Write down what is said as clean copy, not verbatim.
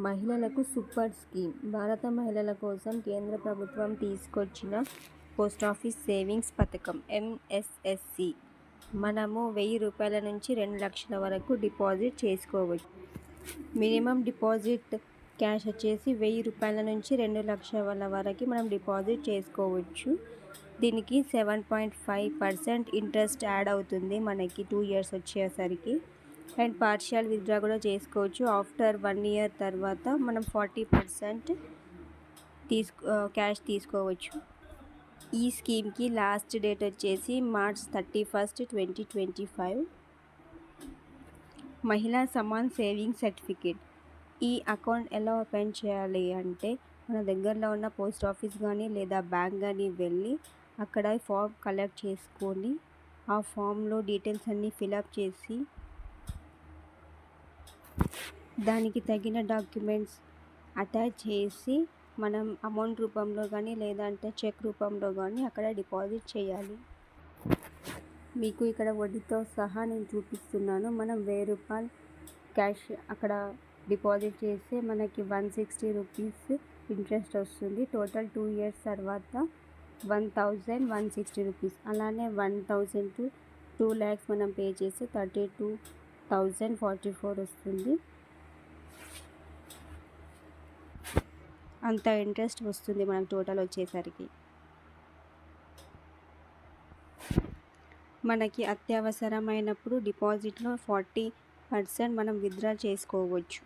మహిళలకు super scheme. భారత మహిళల కోసం కేంద్ర ప్రభుత్వం తీసుకొచ్చిన పోస్టాఫీస్ సేవింగ్స్ పథకం ఎంఎస్ఎస్సి. మనము రూ. 1000 నుంచి 2 లక్షల వరకు డిపాజిట్ చేసుకోవచ్చు. మినిమం డిపాజిట్ క్యాష్ వచ్చేసి రూ. 1000 నుంచి 2 లక్షల వరకు మనం డిపాజిట్ చేసుకోవచ్చు. దీనికి 7.5% ఇంట్రెస్ట్ యాడ్ అవుతుంది మనకి 2 years వచ్చేసరికి. అండ్ పార్షియల్ విత్డ్రా కూడా చేసుకోవచ్చు. ఆఫ్టర్ 1 year తర్వాత మనం 40% క్యాష్ తీసుకోవచ్చు. ఈ స్కీమ్కి లాస్ట్ డేట్ వచ్చేసి March 31, 2025. మహిళా సమాన్ సేవింగ్ సర్టిఫికేట్. ఈ అకౌంట్ ఎలా ఓపెన్ చేయాలి అంటే మన దగ్గరలో ఉన్న పోస్ట్ ఆఫీస్ కానీ లేదా బ్యాంక్ కానీ వెళ్ళి అక్కడ ఫామ్ కలెక్ట్ చేసుకొని ఆ ఫామ్లో డీటెయిల్స్ అన్నీ ఫిలప్ చేసి దానికి తగిన డాక్యుమెంట్స్ అటాచ్ చేసి మనం అమౌంట్ రూపంలో కానీ లేదంటే చెక్ రూపంలో కానీ అక్కడ డిపాజిట్ చేయాలి. మీకు ఇక్కడ వడ్డీతో సహా నేను చూపిస్తున్నాను. మనం రూ. 1000 క్యాష్ అక్కడ డిపాజిట్ చేస్తే మనకి 160 రూపీస్ ఇంట్రెస్ట్ వస్తుంది. టోటల్ 2 years తర్వాత 1160 రూపీస్. అలానే 1000 to 2 lakhs మనం పే చేస్తే 32,044 వస్తుంది. అంత ఇంట్రెస్ట్ వస్తుంది మనకు టోటల్ వచ్చేసరికి. మనకి అత్యవసరమైనప్పుడు డిపాజిట్లో 40% మనం విత్డ్రా చేసుకోవచ్చు.